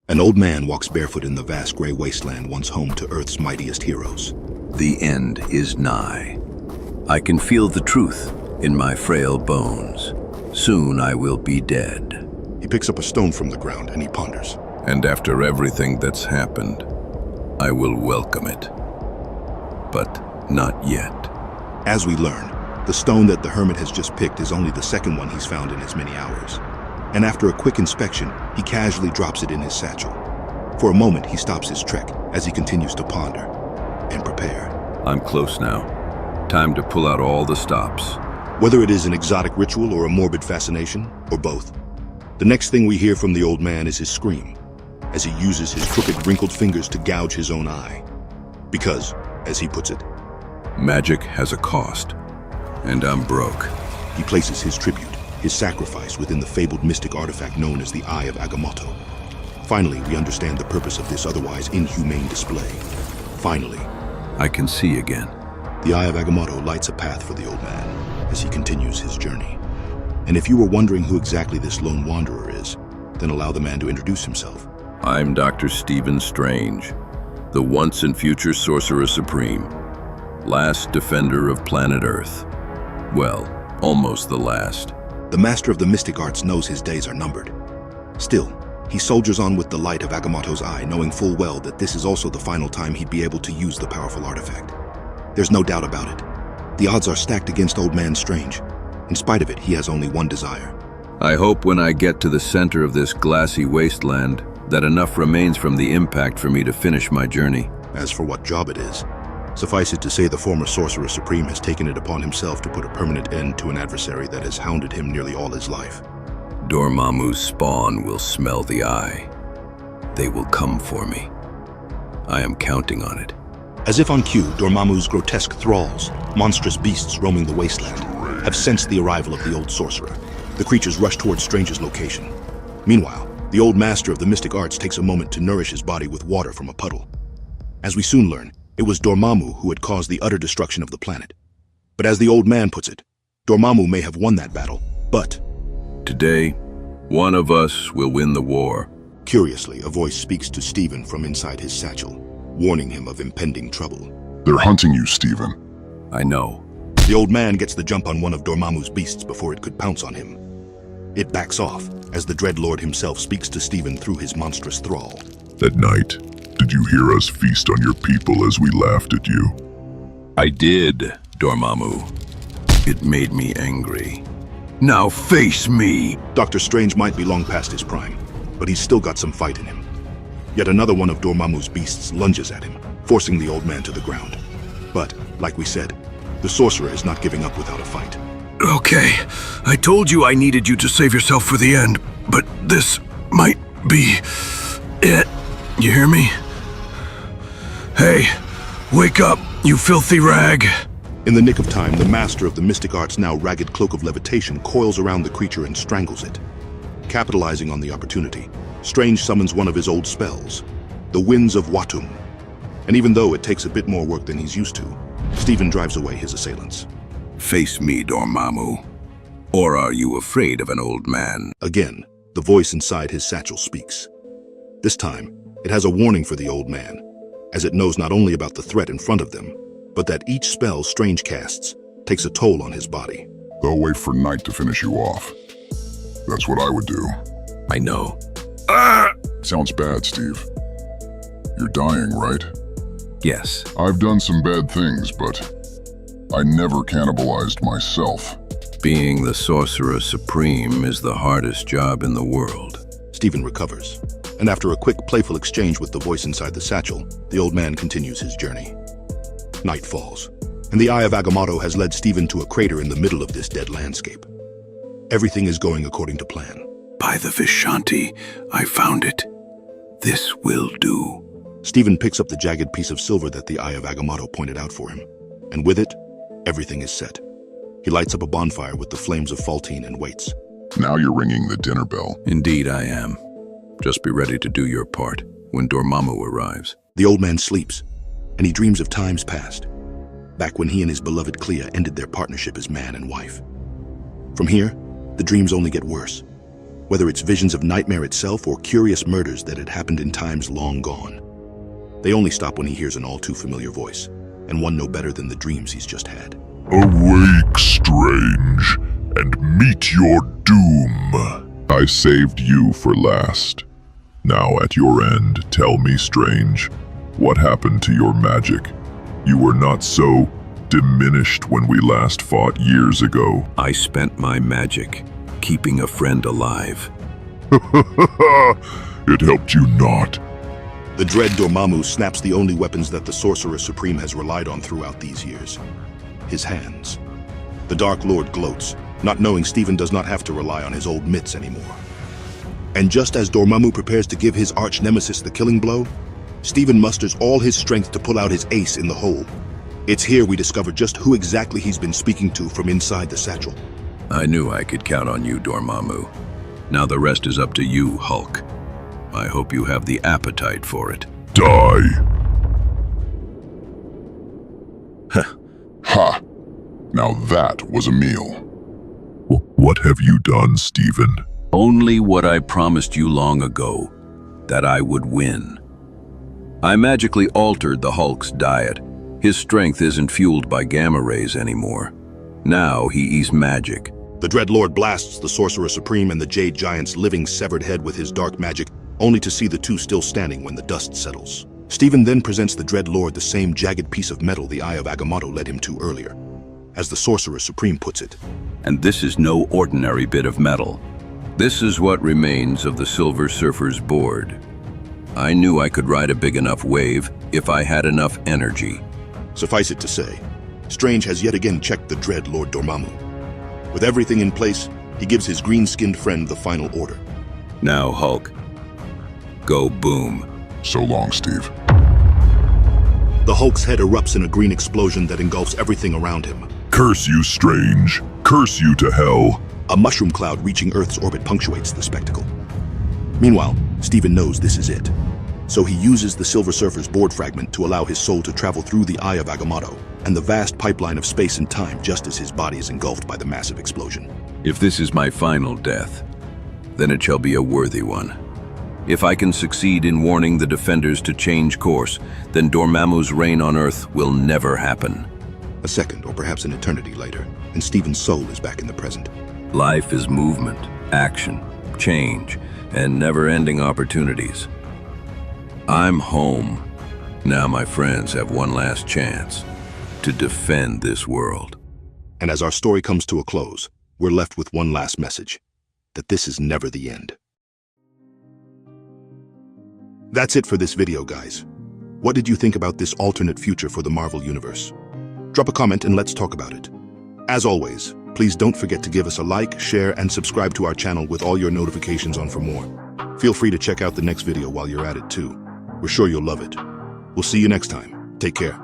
An old man walks barefoot in the vast gray wasteland once home to Earth's mightiest heroes. The end is nigh. I can feel the truth in my frail bones. Soon I will be dead. He picks up a stone from the ground and he ponders. And after everything that's happened, I will welcome it. But not yet. As we learn, the stone that the hermit has just picked is only the second one he's found in as many hours. And after a quick inspection, he casually drops it in his satchel. For a moment, he stops his trek as he continues to ponder and prepare. I'm close now. Time to pull out all the stops. Whether it is an exotic ritual or a morbid fascination, or both, the next thing we hear from the old man is his scream, as he uses his crooked, wrinkled fingers to gouge his own eye. Because, as he puts it, magic has a cost, and I'm broke. He places his tribute, his sacrifice, within the fabled mystic artifact known as the Eye of Agamotto. Finally, we understand the purpose of this otherwise inhumane display. Finally, I can see again. The Eye of Agamotto lights a path for the old man as he continues his journey. And if you were wondering who exactly this lone wanderer is, then allow the man to introduce himself. I'm Dr. Stephen Strange, the once and future Sorcerer Supreme, last defender of planet Earth. Well, almost the last. The master of the mystic arts knows his days are numbered. Still, he soldiers on with the light of Agamotto's eye, knowing full well that this is also the final time he'd be able to use the powerful artifact. There's no doubt about it. The odds are stacked against Old Man Strange. In spite of it, he has only one desire. I hope when I get to the center of this glassy wasteland that enough remains from the impact for me to finish my journey. As for what job it is, suffice it to say the former Sorcerer Supreme has taken it upon himself to put a permanent end to an adversary that has hounded him nearly all his life. Dormammu's spawn will smell the eye. They will come for me. I am counting on it. As if on cue, Dormammu's grotesque thralls, monstrous beasts roaming the wasteland, have sensed the arrival of the old sorcerer. The creatures rush towards Strange's location. Meanwhile, the old master of the mystic arts takes a moment to nourish his body with water from a puddle. As we soon learn, it was Dormammu who had caused the utter destruction of the planet. But as the old man puts it, Dormammu may have won that battle, but... Today, one of us will win the war. Curiously, a voice speaks to Stephen from inside his satchel, warning him of impending trouble. They're hunting you, Stephen. I know. The old man gets the jump on one of Dormammu's beasts before it could pounce on him. It backs off as the Dreadlord himself speaks to Stephen through his monstrous thrall. That night, did you hear us feast on your people as we laughed at you? I did, Dormammu. It made me angry. Now face me! Dr. Strange might be long past his prime, but he's still got some fight in him. Yet another one of Dormammu's beasts lunges at him, forcing the old man to the ground. But, like we said, the sorcerer is not giving up without a fight. Okay, I told you I needed you to save yourself for the end, but this might be it. You hear me? Hey, wake up, you filthy rag! In the nick of time, the master of the mystic arts' now ragged cloak of levitation coils around the creature and strangles it. Capitalizing on the opportunity, Strange summons one of his old spells, the Winds of Watum. And even though it takes a bit more work than he's used to, Stephen drives away his assailants. Face me, Dormammu. Or are you afraid of an old man? Again, the voice inside his satchel speaks. This time, it has a warning for the old man, as it knows not only about the threat in front of them, but that each spell Strange casts takes a toll on his body. They'll wait for night to finish you off. That's what I would do. I know. Sounds bad, Steve. You're dying, right? Yes. I've done some bad things, but I never cannibalized myself. Being the Sorcerer Supreme is the hardest job in the world. Stephen recovers, and after a quick, playful exchange with the voice inside the satchel, the old man continues his journey. Night falls, and the Eye of Agamotto has led Stephen to a crater in the middle of this dead landscape. Everything is going according to plan. By the Vishanti, I found it. This will do. Stephen picks up the jagged piece of silver that the Eye of Agamotto pointed out for him, and with it, everything is set. He lights up a bonfire with the flames of Faltine and waits. Now you're ringing the dinner bell. Indeed I am. Just be ready to do your part when Dormammu arrives. The old man sleeps, and he dreams of times past, back when he and his beloved Clea ended their partnership as man and wife. From here, the dreams only get worse. whether it's visions of Nightmare itself or curious murders that had happened in times long gone. They only stop when he hears an all-too-familiar voice, and one no better than the dreams he's just had. Awake, Strange, and meet your doom. I saved you for last. Now at your end, tell me, Strange, what happened to your magic? You were not so diminished when we last fought years ago. I spent my magic keeping a friend alive. It helped you not. The dread Dormammu snaps the only weapons that the Sorcerer Supreme has relied on throughout these years. His hands. The Dark Lord gloats, not knowing Stephen does not have to rely on his old mitts anymore. And just as Dormammu prepares to give his arch-nemesis the killing blow, Stephen musters all his strength to pull out his ace in the hole. It's here we discover just who exactly he's been speaking to from inside the satchel. I knew I could count on you, Dormammu. Now the rest is up to you, Hulk. I hope you have the appetite for it. Die. Ha! Now that was a meal. What have you done, Stephen? Only what I promised you long ago, that I would win. I magically altered the Hulk's diet. His strength isn't fueled by gamma rays anymore. Now he eats magic. The Dread Lord blasts the Sorcerer Supreme and the Jade Giant's living severed head with his dark magic, only to see the two still standing when the dust settles. Stephen then presents the Dread Lord the same jagged piece of metal the Eye of Agamotto led him to earlier. As the Sorcerer Supreme puts it, And this is no ordinary bit of metal. This is what remains of the Silver Surfer's board. I knew I could ride a big enough wave if I had enough energy. suffice it to say, Strange has yet again checked the Dread Lord Dormammu. With everything in place, he gives his green-skinned friend the final order. Now, Hulk, go boom. So long, Steve. The Hulk's head erupts in a green explosion that engulfs everything around him. Curse you, Strange. Curse you to hell. A mushroom cloud reaching Earth's orbit punctuates the spectacle. Meanwhile, Stephen knows this is it. So he uses the Silver Surfer's board fragment to allow his soul to travel through the Eye of Agamotto and the vast pipeline of space and time just as his body is engulfed by the massive explosion. If this is my final death, then it shall be a worthy one. If I can succeed in warning the Defenders to change course, then Dormammu's reign on Earth will never happen. A second, or perhaps an eternity later, and Stephen's soul is back in the present. Life is movement, action, change, and never-ending opportunities. I'm home. Now my friends have one last chance to defend this world. And as our story comes to a close, we're left with one last message, that this is never the end. That's it for this video, guys. What did you think about this alternate future for the Marvel Universe? Drop a comment and let's talk about it. As always, please don't forget to give us a like, share, and subscribe to our channel with all your notifications on for more. Feel free to check out the next video while you're at it too. We're sure you'll love it. We'll see you next time. Take care.